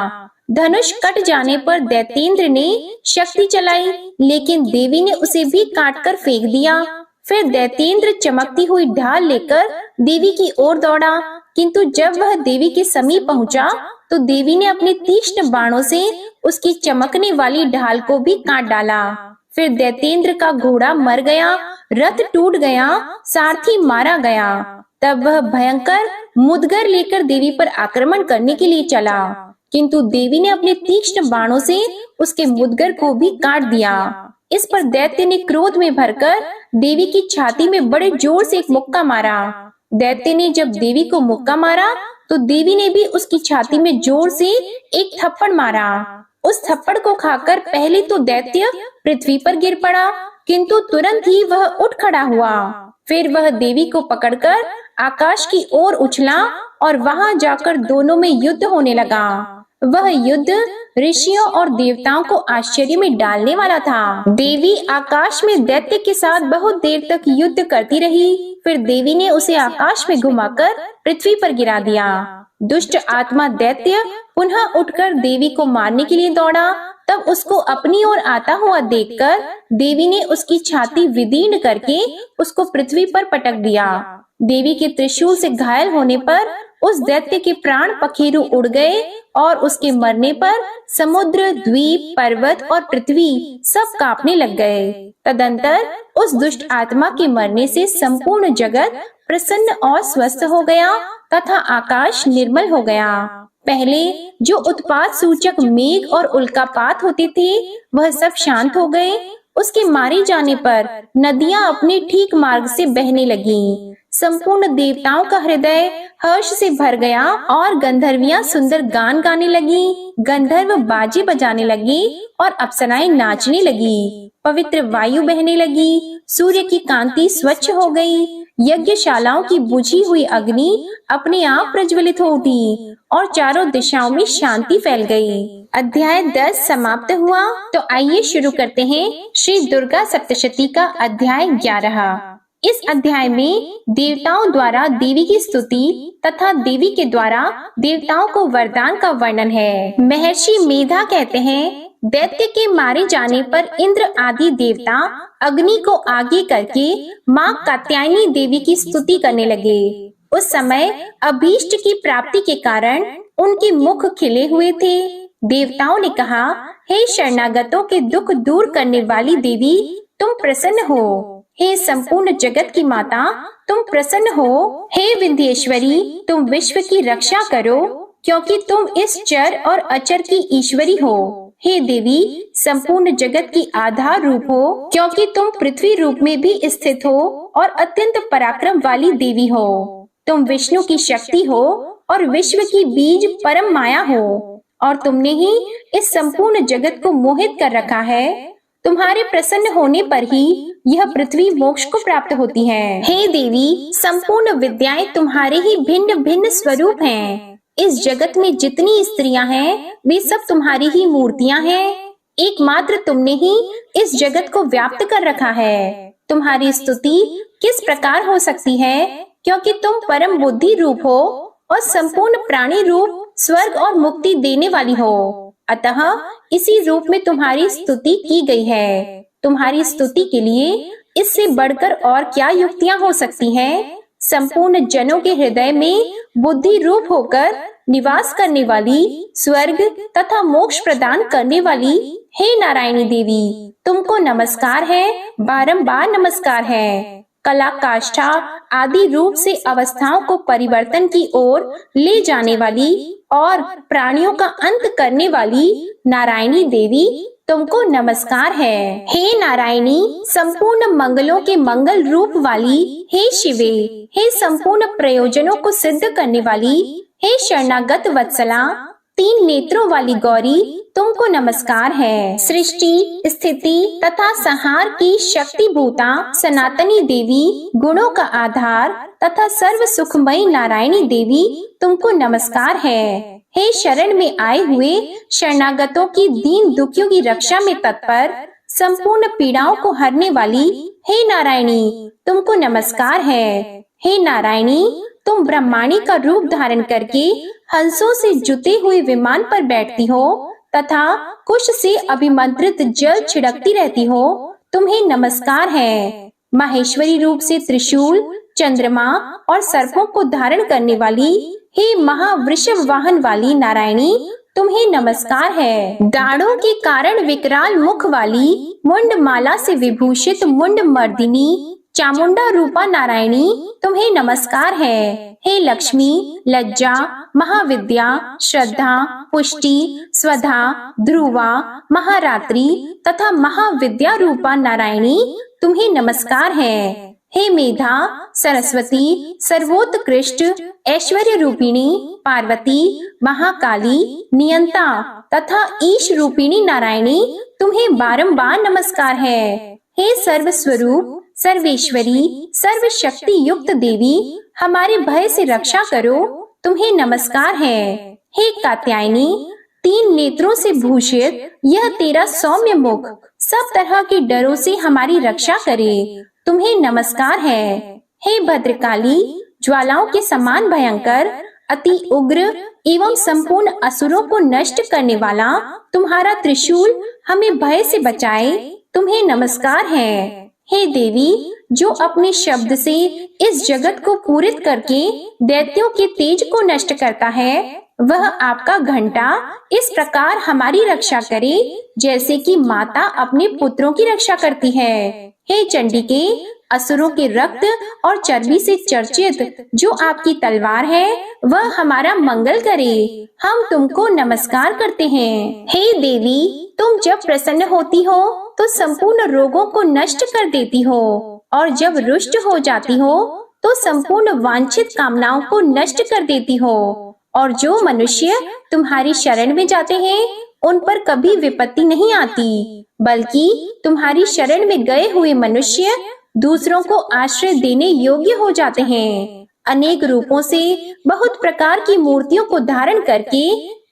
धनुष कट जाने पर दैत्येंद्र ने शक्ति चलाई, लेकिन देवी ने उसे भी काटकर फेंक दिया। फिर दैत्येंद्र चमकती हुई ढाल लेकर देवी की ओर दौड़ा, किंतु जब वह देवी के समीप पहुंचा तो देवी ने अपने तीक्ष्ण बाणों से उसकी चमकने वाली ढाल को भी काट डाला। फिर दैत्येंद्र का घोड़ा मर गया, रथ टूट गया, सारथी मारा गया। तब वह भयंकर मुदगर लेकर देवी पर आक्रमण करने के लिए चला, किंतु देवी ने अपने तीक्ष्ण बाणों से उसके मुदगर को भी काट दिया। इस पर दैत्य ने क्रोध में भरकर देवी की छाती में बड़े जोर से एक मुक्का मारा। दैत्य ने जब देवी को मुक्का मारा तो देवी ने भी उसकी छाती में जोर से एक थप्पड़ मारा। उस थप्पड़ को खाकर पहले तो दैत्य पृथ्वी पर गिर पड़ा, किंतु तुरंत ही वह उठ खड़ा हुआ। फिर वह देवी को पकड़कर आकाश की ओर उछला और वहां जाकर दोनों में युद्ध होने लगा। वह युद्ध ऋषियों और देवताओं को आश्चर्य में डालने वाला था। देवी आकाश में दैत्य के साथ बहुत देर तक युद्ध करती रही। फिर देवी ने उसे आकाश में घुमाकर पृथ्वी पर गिरा दिया। दुष्ट आत्मा दैत्य पुनः उठकर देवी को मारने के लिए दौड़ा। तब उसको अपनी ओर आता हुआ देखकर देवी ने उसकी छाती विदीर्ण करके उसको पृथ्वी पर पटक दिया। देवी के त्रिशूल से घायल होने पर उस दैत्य के प्राण पखेरु उड़ गए और उसके मरने पर समुद्र, द्वीप, पर्वत और पृथ्वी सब कांपने लग गए। तदंतर उस दुष्ट आत्मा के मरने से संपूर्ण जगत प्रसन्न और स्वस्थ हो गया तथा आकाश निर्मल हो गया। पहले जो उत्पात सूचक मेघ और उल्कापात होते थे वह सब शांत हो गए। उसके मारे जाने पर नदियां अपने ठीक मार्ग से बहने लगीं। संपूर्ण देवताओं का हृदय हर्ष से भर गया और गंधर्वियां सुंदर गान गाने लगी। गंधर्व बाजे बजाने लगे और अप्सराएं नाचने लगी। पवित्र वायु बहने लगी। सूर्य की कांति स्वच्छ हो गई। यज्ञशालाओं की बुझी हुई अग्नि अपने आप प्रज्वलित हो उठी और चारों दिशाओं में शांति फैल गई। अध्याय 10 समाप्त हुआ। तो आइए शुरू करते हैं श्री दुर्गा सप्तशती का अध्याय 11। इस अध्याय में देवताओं द्वारा देवी की स्तुति तथा देवी के द्वारा देवताओं को वरदान का वर्णन है। महर्षि मेधा कहते हैं, दैत्य के मारे जाने पर इंद्र आदि देवता अग्नि को आगे करके माँ कात्यायनी देवी की स्तुति करने लगे। उस समय अभीष्ट की प्राप्ति के कारण उनके मुख खिले हुए थे। देवताओं ने कहा, हे शरणागतों के दुख दूर करने वाली देवी, तुम प्रसन्न हो। हे संपूर्ण जगत की माता, तुम प्रसन्न हो। हे विंध्येश्वरी, तुम विश्व की रक्षा करो, क्योंकि तुम इस चर और अचर की ईश्वरी हो। हे देवी, संपूर्ण जगत की आधार रूप हो, क्योंकि तुम पृथ्वी रूप में भी स्थित हो और अत्यंत पराक्रम वाली देवी हो। तुम विष्णु की शक्ति हो और विश्व की बीज परम माया हो, और तुमने ही इस संपूर्ण जगत को मोहित कर रखा है। तुम्हारे प्रसन्न होने पर ही यह पृथ्वी मोक्ष को प्राप्त होती है। हे देवी, संपूर्ण विद्याएं तुम्हारे ही भिन्न भिन्न स्वरूप हैं। इस जगत में जितनी स्त्रियां हैं वे सब तुम्हारी ही मूर्तियां हैं। एकमात्र तुमने ही इस जगत को व्याप्त कर रखा है। तुम्हारी स्तुति किस प्रकार हो सकती है, क्योंकि तुम परम बुद्धि रूप हो और संपूर्ण प्राणी रूप, स्वर्ग और मुक्ति देने वाली हो। अतः इसी रूप में तुम्हारी स्तुति की गई है। तुम्हारी स्तुति के लिए इससे बढ़कर और क्या युक्तियां हो सकती हैं? संपूर्ण जनों के हृदय में बुद्धि रूप होकर निवास करने वाली, स्वर्ग तथा मोक्ष प्रदान करने वाली हे नारायणी देवी, तुमको नमस्कार है, बारंबार नमस्कार है। कला, काष्ठा आदि रूप से अवस्थाओं को परिवर्तन की ओर ले जाने वाली और प्राणियों का अंत करने वाली नारायणी देवी, तुमको नमस्कार है। हे नारायणी, संपूर्ण मंगलों के मंगल रूप वाली हे शिवे, हे संपूर्ण प्रयोजनों को सिद्ध करने वाली हे शरणागत वत्सला, तीन नेत्रों वाली गौरी, तुमको नमस्कार है। सृष्टि, स्थिति तथा संहार की शक्ति भूता सनातनी देवी, गुणों का आधार तथा सर्व सुखमयी नारायणी देवी, तुमको नमस्कार है। हे शरण में आए हुए शरणागतों की दीन दुखियों की रक्षा में तत्पर, संपूर्ण पीड़ाओं को हरने वाली हे नारायणी, तुमको नमस्कार है। हे नारायणी, तुम ब्रह्माणी का रूप धारण करके हंसों से जुते हुए विमान पर बैठती हो तथा कुश से अभिमंत्रित जल छिड़कती रहती हो, तुम्हें नमस्कार है। माहेश्वरी रूप से त्रिशूल, चंद्रमा और सर्पों को धारण करने वाली हे महावृषभ वाहन वाली नारायणी, तुम्हें नमस्कार है। दाढ़ों के कारण विकराल मुख वाली, मुंड माला से विभूषित मुंड मर्दिनी, चामुंडा रूपा नारायणी तुम्हें नमस्कार है। हे लक्ष्मी, लज्जा, महाविद्या, श्रद्धा, पुष्टि, स्वधा, ध्रुवा, महारात्रि तथा महाविद्या रूपा नारायणी तुम्हें नमस्कार है। हे मेधा, सरस्वती, सर्वोत्कृष्ट, ऐश्वर्य रूपिणी, पार्वती, महाकाली, नियंता तथा ईश रूपिणी नारायणी तुम्हें बारंबार नमस्कार है। हे सर्वस्वरूप, सर्वेश्वरी, सर्वशक्ति युक्त देवी, हमारे भय से रक्षा करो, तुम्हें नमस्कार है। हे कात्यायनी, 3 नेत्रों से भूषित यह तेरा सौम्य मुख सब तरह के डरों से हमारी रक्षा करे, तुम्हें नमस्कार है। हे भद्रकाली, ज्वालाओं के समान भयंकर, अति उग्र एवं संपूर्ण असुरों को नष्ट करने वाला तुम्हारा त्रिशूल हमें भय से बचाए, तुम्हें नमस्कार है। हे देवी, जो अपने शब्द से इस जगत को पूरित करके दैत्यों के तेज को नष्ट करता है, वह आपका घंटा इस प्रकार हमारी रक्षा करे जैसे कि माता अपने पुत्रों की रक्षा करती है। हे चंडिके, असुरों के रक्त और चर्बी से चर्चित जो आपकी तलवार है वह हमारा मंगल करे, हम तुमको नमस्कार करते हैं। हे देवी, तुम जब प्रसन्न होती हो तो संपूर्ण रोगों को नष्ट कर देती हो और जब रुष्ट हो जाती हो तो संपूर्ण वांछित कामनाओं को नष्ट कर देती हो, और जो मनुष्य तुम्हारी शरण में जाते हैं उन पर कभी विपत्ति नहीं आती, बल्कि तुम्हारी शरण में गए हुए मनुष्य दूसरों को आश्रय देने योग्य हो जाते हैं। अनेक रूपों से बहुत प्रकार की मूर्तियों को धारण करके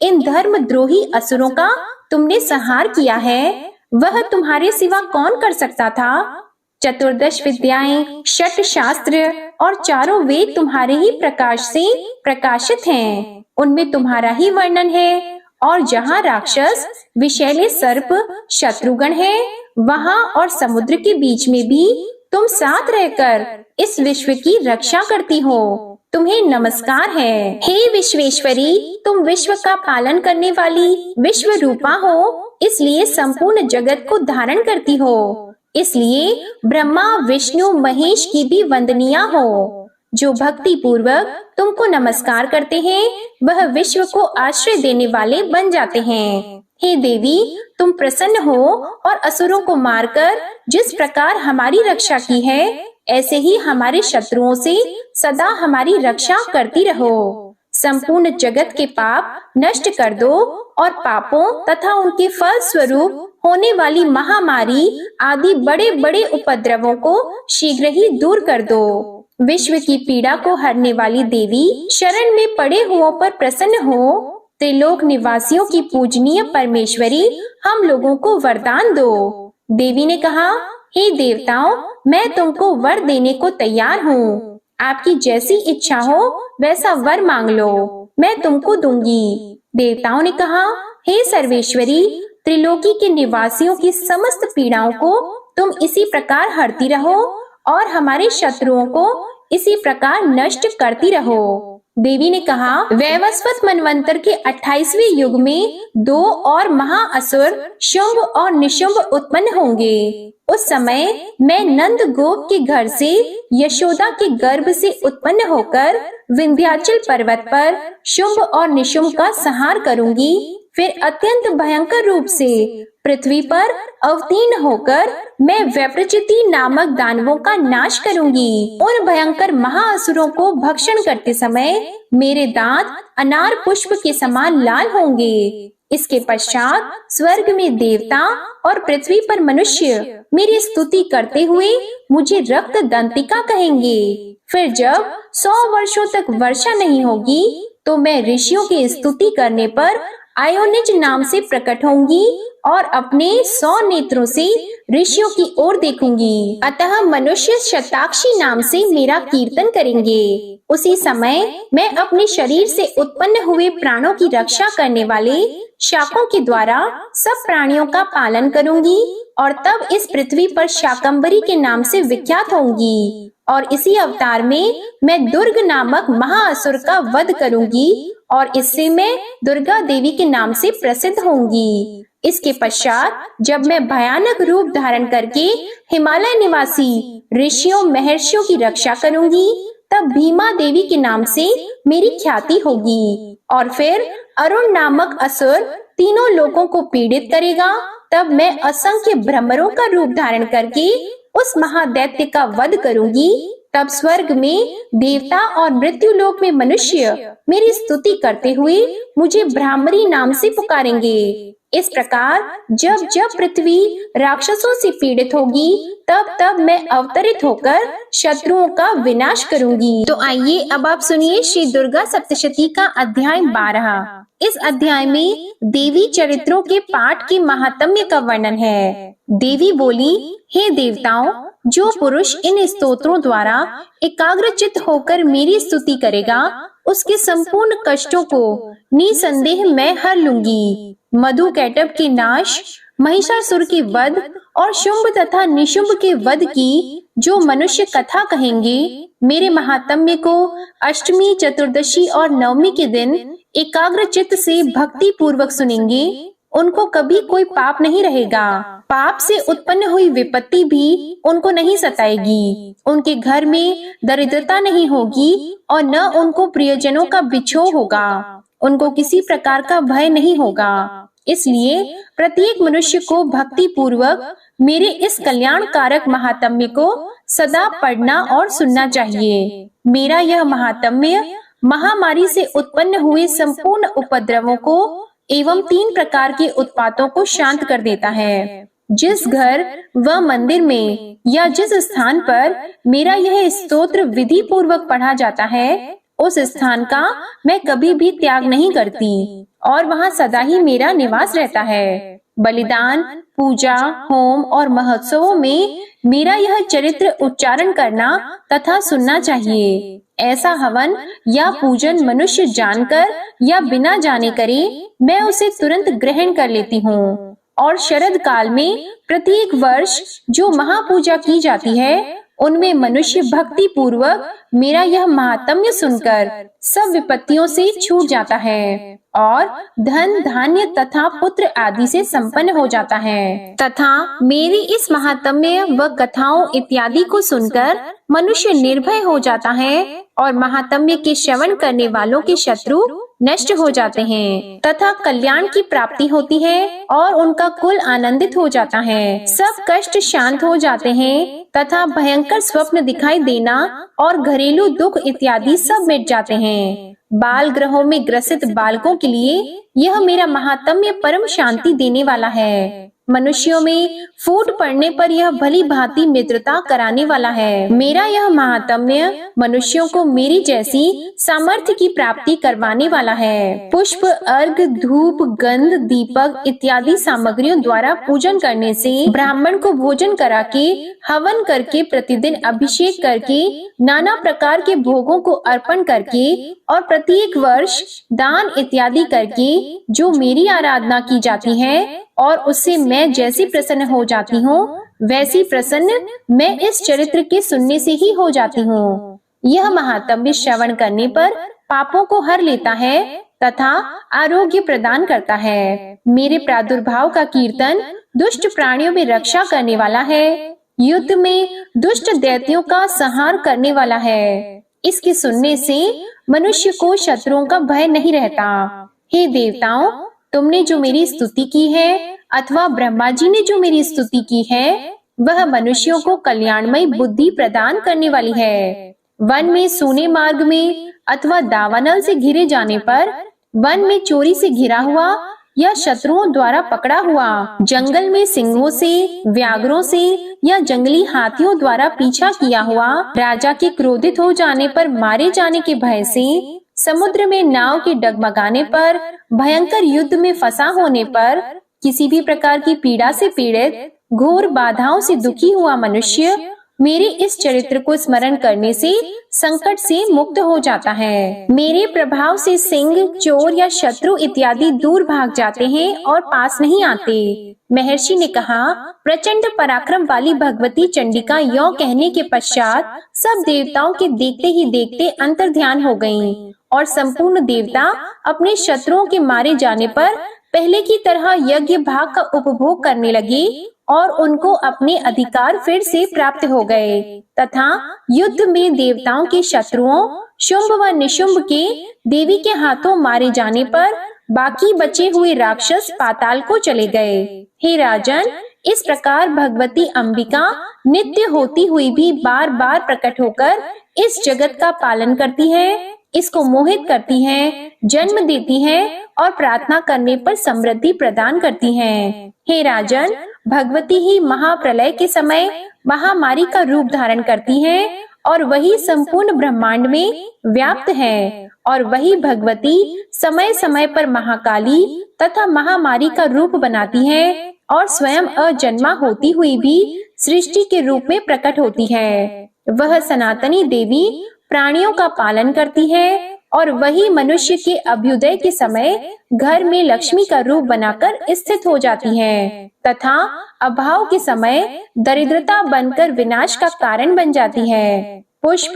इन धर्मद्रोही असुरों का तुमने संहार किया है, वह तुम्हारे सिवा कौन कर सकता था। 14 विद्याएं, 6 शास्त्र और 4 वेद तुम्हारे ही प्रकाश से प्रकाशित हैं, उनमें तुम्हारा ही वर्णन है। और जहाँ राक्षस, विषैले सर्प, शत्रुगण है, वहाँ और समुद्र के बीच में भी तुम साथ रहकर इस विश्व की रक्षा करती हो, तुम्हें नमस्कार है। हे विश्वेश्वरी, तुम विश्व का पालन करने वाली विश्व रूपा हो, इसलिए संपूर्ण जगत को धारण करती हो, इसलिए ब्रह्मा, विष्णु, महेश की भी वंदनीय हो। जो भक्ति पूर्वक तुमको नमस्कार करते हैं वह विश्व को आश्रय देने वाले बन जाते हैं। हे देवी, तुम प्रसन्न हो और असुरों को मारकर जिस प्रकार हमारी रक्षा की है, ऐसे ही हमारे शत्रुओं से सदा हमारी रक्षा करती रहो। संपूर्ण जगत के पाप नष्ट कर दो और पापों तथा उनके फल स्वरूप होने वाली महामारी आदि बड़े बड़े उपद्रवों को शीघ्र ही दूर कर दो। विश्व की पीड़ा को हरने वाली देवी, शरण में पड़े हुओं पर प्रसन्न हो। त्रिलोक निवासियों की पूजनीय परमेश्वरी, हम लोगों को वरदान दो। देवी ने कहा, हे देवताओं, मैं तुमको वर देने को तैयार हूँ। आपकी जैसी इच्छा हो वैसा वर मांग लो, मैं तुमको दूंगी। देवताओं ने कहा, हे सर्वेश्वरी, त्रिलोकी के निवासियों की समस्त पीड़ाओं को तुम इसी प्रकार हरती रहो और हमारे शत्रुओं को इसी प्रकार नष्ट करती रहो। देवी ने कहा, वैवस्वत मनवंतर के 28वें युग में 2 और महाअसुर शुंभ और निशुंभ उत्पन्न होंगे। उस समय मैं नंद गोप के घर से यशोदा के गर्भ से उत्पन्न होकर विंध्याचल पर्वत पर शुंभ और निशुंभ का संहार करूंगी। फिर अत्यंत भयंकर रूप से पृथ्वी पर अवतीर्ण होकर मैं वैप्रचिति नामक दानवों का नाश करूंगी। उन भयंकर महाअसुरों को भक्षण करते समय मेरे दांत अनार पुष्प के समान लाल होंगे। इसके पश्चात स्वर्ग में देवता और पृथ्वी पर मनुष्य मेरी स्तुति करते हुए मुझे रक्त दंतिका कहेंगे। फिर जब 100 वर्षों तक वर्षा नहीं होगी तो मैं ऋषियों की स्तुति करने पर आयोनिज नाम से प्रकट होंगी और अपने 100 नेत्रों से ऋषियों की ओर देखूंगी। अतः मनुष्य शताक्षी नाम से मेरा कीर्तन करेंगे। उसी समय मैं अपने शरीर से उत्पन्न हुए प्राणों की रक्षा करने वाले शाकों के द्वारा सब प्राणियों का पालन करूंगी और तब इस पृथ्वी पर शाकंभरी के नाम से विख्यात होंगी। और इसी अवतार में मैं दुर्ग नामक महाअसुर का वध करूंगी और इससे मैं दुर्गा देवी के नाम से प्रसिद्ध होंगी। इसके पश्चात जब मैं भयानक रूप धारण करके हिमालय निवासी ऋषियों महर्षियों की रक्षा करूंगी, तब भीमा देवी के नाम से मेरी ख्याति होगी। और फिर अरुण नामक असुर तीनों लोगों को पीड़ित करेगा। तब मैं असंख्य भ्रमरों का रूप धारण करके उस महादैत्य का वध करूंगी। तब स्वर्ग में देवता और मृत्यु लोक में मनुष्य मेरी स्तुति करते हुए मुझे ब्राह्मणी नाम से पुकारेंगे। इस प्रकार जब जब पृथ्वी राक्षसों से पीड़ित होगी, तब तब मैं अवतरित होकर शत्रुओं का विनाश करूंगी। तो आइए अब आप सुनिए श्री दुर्गा सप्तशती का अध्याय 12। इस अध्याय में देवी चरित्रों के पाठ के महात्म्य का वर्णन है। देवी बोली, हे देवताओं, जो पुरुष इन स्तोत्रों द्वारा एकाग्रचित्त होकर मेरी स्तुति करेगा, उसके संपूर्ण कष्टों को निसंदेह मैं हर लूंगी। मधु कैटभ के नाश, महिषासुर के वध और शुंभ तथा निशुंभ के वध की जो मनुष्य कथा कहेंगे, मेरे महात्म्य को अष्टमी, चतुर्दशी और नवमी के दिन एकाग्र चित्त से भक्ति पूर्वक सुनेंगे, उनको कभी कोई पाप नहीं रहेगा। पाप से उत्पन्न हुई विपत्ति भी उनको नहीं सताएगी। उनके घर में दरिद्रता नहीं होगी और न उनको प्रियजनों का बिछोह होगा। उनको किसी प्रकार का भय नहीं होगा। इसलिए प्रत्येक मनुष्य को भक्ति पूर्वक मेरे इस कल्याण कारक महात्म्य को सदा पढ़ना और सुनना चाहिए। मेरा यह महात्म्य महामारी से उत्पन्न हुए संपूर्ण उपद्रवों को एवं 3 प्रकार के उत्पातों को शांत कर देता है। जिस घर व मंदिर में या जिस स्थान पर मेरा यह स्तोत्र विधि पूर्वक पढ़ा जाता है, उस स्थान का मैं कभी भी त्याग नहीं करती और वहाँ सदा ही मेरा निवास रहता है। बलिदान, पूजा, होम और महोत्सवों में मेरा यह चरित्र उच्चारण करना तथा सुनना चाहिए। ऐसा हवन या पूजन मनुष्य जानकर या बिना जाने करे, मैं उसे तुरंत ग्रहण कर लेती हूँ। और शरद काल में प्रत्येक वर्ष जो महापूजा की जाती है, उनमें मनुष्य भक्ति पूर्वक मेरा यह महात्म्य सुनकर सब विपत्तियों से छूट जाता है और धन, धान्य तथा पुत्र आदि से संपन्न हो जाता है। तथा मेरी इस महात्म्य व कथाओं इत्यादि को सुनकर मनुष्य निर्भय हो जाता है और महात्म्य के श्रवण करने वालों के शत्रु नष्ट हो जाते हैं तथा कल्याण की प्राप्ति होती है और उनका कुल आनंदित हो जाता है। सब कष्ट शांत हो जाते हैं तथा भयंकर स्वप्न दिखाई देना और घरेलू दुख इत्यादि सब मिट जाते हैं। बाल ग्रहों में ग्रसित बालकों के लिए यह मेरा महात्म्य परम शांति देने वाला है। मनुष्यों में फूट पड़ने पर यह भली भांति मित्रता कराने वाला है। मेरा यह महात्म्य मनुष्यों को मेरी जैसी सामर्थ्य की प्राप्ति करवाने वाला है। पुष्प, अर्घ, धूप, गंध, दीपक इत्यादि सामग्रियों द्वारा पूजन करने से, ब्राह्मण को भोजन करा के, हवन करके, प्रतिदिन अभिषेक करके, नाना प्रकार के भोगों को अर्पण करके और प्रत्येक वर्ष दान इत्यादि करके जो मेरी आराधना की जाती है और उससे मैं जैसी प्रसन्न हो जाती हूँ, वैसी प्रसन्न मैं इस चरित्र के सुनने से ही हो जाती हूँ। यह महात्म्य श्रवण करने पर पापों को हर लेता है तथा आरोग्य प्रदान करता है। मेरे प्रादुर्भाव का कीर्तन दुष्ट प्राणियों में रक्षा करने वाला है। युद्ध में दुष्ट दैत्यों का संहार करने वाला है। इसके सुनने से मनुष्य को शत्रुओं का भय नहीं रहता। हे देवताओं, तुमने जो मेरी स्तुति की है अथवा ब्रह्मा जी ने जो मेरी स्तुति की है, वह मनुष्यों को कल्याणमय बुद्धि प्रदान करने वाली है। वन में सूने मार्ग में अथवा दावानल से घिरे जाने पर, वन में चोरी से घिरा हुआ या शत्रुओं द्वारा पकड़ा हुआ, जंगल में सिंहों से, व्याघ्रों से या जंगली हाथियों द्वारा पीछा किया हुआ, राजा के क्रोधित हो जाने पर मारे जाने के भय से, समुद्र में नाव के डगमगाने पर, भयंकर युद्ध में फंसा होने पर, किसी भी प्रकार की पीड़ा से पीड़ित, घोर बाधाओं से दुखी हुआ मनुष्य मेरे इस चरित्र को स्मरण करने से संकट से मुक्त हो जाता है। मेरे प्रभाव से सिंह, चोर या शत्रु इत्यादि दूर भाग जाते हैं और पास नहीं आते। महर्षि ने कहा, प्रचंड पराक्रम वाली भगवती चंडिका यों कहने के पश्चात सब देवताओं के देखते ही देखते अंतर्ध्यान हो गयीं और संपूर्ण देवता अपने शत्रुओं के मारे जाने पर पहले की तरह यज्ञ भाग का उपभोग करने लगे और उनको अपने अधिकार फिर से प्राप्त हो गए तथा युद्ध में देवताओं के शत्रुओं शुंभ व निशुंभ के देवी के हाथों मारे जाने पर बाकी बचे हुए राक्षस पाताल को चले गए। हे राजन, इस प्रकार भगवती अंबिका नित्य होती हुई भी बार बार प्रकट होकर इस जगत का पालन करती है, इसको मोहित करती हैं, जन्म देती हैं और प्रार्थना करने पर समृद्धि प्रदान करती हैं। हे राजन, भगवती ही महाप्रलय के समय महामारी का रूप धारण करती हैं और वही संपूर्ण ब्रह्मांड में व्याप्त है और वही भगवती समय समय पर महाकाली तथा महामारी का रूप बनाती है और स्वयं अजन्मा होती हुई भी सृष्टि के रूप में प्रकट होती है। वह सनातनी देवी प्राणियों का पालन करती है और वही मनुष्य के अभ्युदय के समय घर में लक्ष्मी का रूप बनाकर स्थित हो जाती है तथा अभाव के समय दरिद्रता बनकर विनाश का कारण बन जाती है। पुष्प,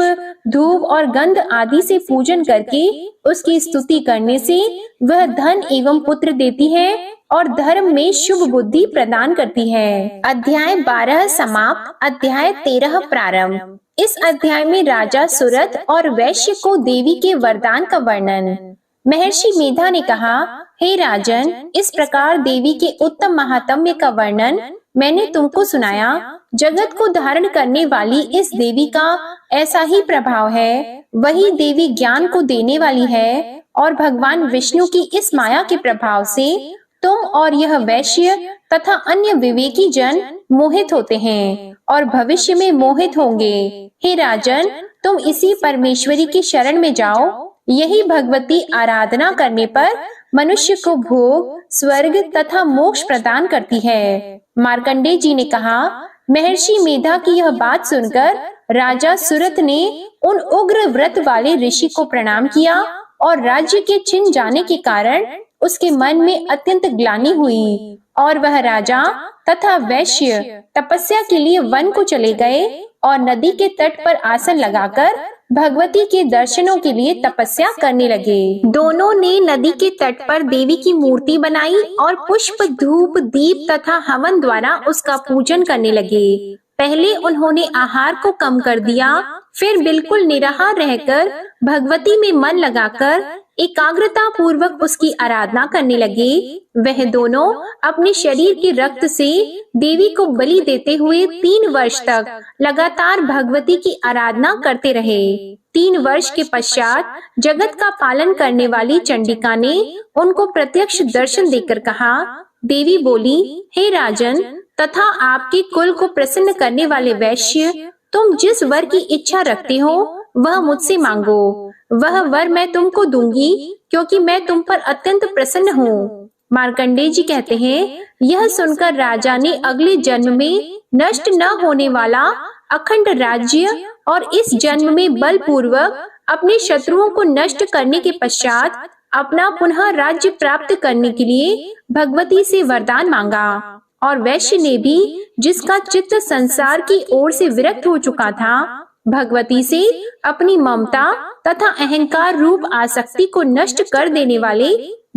धूप और गंध आदि से पूजन करके उसकी स्तुति करने से वह धन एवं पुत्र देती है और धर्म में शुभ बुद्धि प्रदान करती है। अध्याय 12 समाप्त। अध्याय 13 प्रारंभ। इस अध्याय में राजा सुरथ और वैश्य को देवी के वरदान का वर्णन। महर्षि मेधा ने कहा, हे राजन, इस प्रकार देवी के उत्तम महात्म्य का वर्णन मैंने तुमको सुनाया। जगत को धारण करने वाली इस देवी का ऐसा ही प्रभाव है। वही देवी ज्ञान को देने वाली है और भगवान विष्णु की इस माया के प्रभाव से तुम और यह वैश्य तथा अन्य विवेकी जन मोहित होते हैं और भविष्य में मोहित होंगे। हे राजन, तुम इसी परमेश्वरी की शरण में जाओ। यही भगवती आराधना करने पर मनुष्य को भोग, स्वर्ग तथा मोक्ष प्रदान करती है। मार्कंडेय जी ने कहा, महर्षि मेधा की यह बात सुनकर राजा सुरथ ने उन उग्र व्रत वाले ऋषि को प्रणाम किया और राज्य के छिन जाने के कारण उसके मन में अत्यंत ग्लानि हुई और वह राजा तथा वैश्य तपस्या के लिए वन को चले गए और नदी के तट पर आसन लगाकर भगवती के दर्शनों के लिए तपस्या करने लगे। दोनों ने नदी के तट पर देवी की मूर्ति बनाई और पुष्प, धूप, दीप तथा हवन द्वारा उसका पूजन करने लगे। पहले उन्होंने आहार को कम कर दिया, फिर बिल्कुल निराहार रहकर भगवती में मन लगाकर एकाग्रता पूर्वक उसकी आराधना करने लगे। वह दोनों अपने शरीर के रक्त से देवी को बलि देते हुए 3 वर्ष तक लगातार भगवती की आराधना करते रहे। 3 वर्ष के पश्चात जगत का पालन करने वाली चंडिका ने उनको प्रत्यक्ष दर्शन देकर कहा। देवी बोली, हे राजन तथा आपके कुल को प्रसन्न करने वाले वैश्य, तुम जिस वर की इच्छा रखते हो वह मुझसे मांगो। वह वर मैं तुमको दूंगी क्योंकि मैं तुम पर अत्यंत प्रसन्न हूँ। मार्कंडेय जी कहते हैं, यह सुनकर राजा ने अगले जन्म में नष्ट न होने वाला अखंड राज्य और इस जन्म में बलपूर्वक अपने शत्रुओं को नष्ट करने के पश्चात अपना पुनः राज्य प्राप्त करने के लिए भगवती से वरदान मांगा। और वैश्य ने भी, जिसका चित्त संसार की ओर से विरक्त हो चुका था, भगवती से अपनी ममता तथा अहंकार रूप आसक्ति को नष्ट कर देने वाले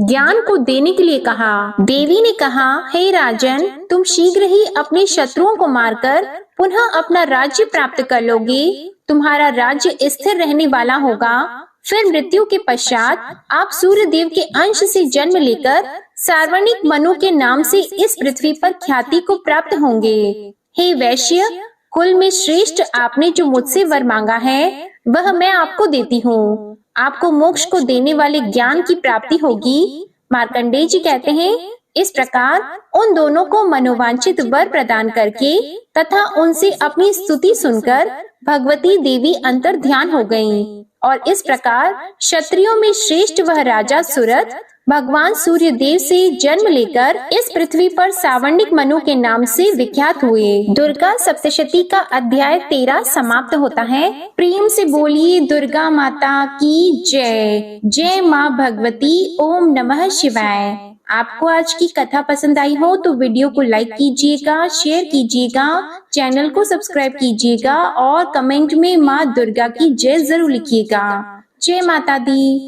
ज्ञान को देने के लिए कहा। देवी ने कहा, हे राजन, तुम शीघ्र ही अपने शत्रुओं को मारकर पुनः अपना राज्य प्राप्त कर लोगे। तुम्हारा राज्य स्थिर रहने वाला होगा। फिर मृत्यु के पश्चात आप सूर्य देव के अंश से जन्म लेकर सार्वणिक मनु के नाम से इस पृथ्वी पर ख्याति को प्राप्त होंगे। हे वैश्य, कुल में श्रेष्ठ आपने जो मुझसे वर मांगा है वह मैं आपको देती हूँ। आपको मोक्ष को देने वाले ज्ञान की प्राप्ति होगी। मार्कंडेय जी कहते हैं, इस प्रकार उन दोनों को मनोवांछित वर प्रदान करके तथा उनसे अपनी स्तुति सुनकर भगवती देवी अंतर ध्यान हो गयीं और इस प्रकार क्षत्रियों में श्रेष्ठ वह राजा सुरथ भगवान सूर्य देव से जन्म लेकर इस पृथ्वी पर सावर्णिक मनु के नाम से विख्यात हुए। दुर्गा सप्तशती का अध्याय 13 समाप्त होता है। प्रेम से बोलिए दुर्गा माता की जय। जय माँ भगवती। ओम नमः शिवाय। आपको आज की कथा पसंद आई हो तो वीडियो को लाइक कीजिएगा, शेयर कीजिएगा, चैनल को सब्सक्राइब कीजिएगा और कमेंट में माँ दुर्गा की जय जरूर लिखिएगा। जय माता दी।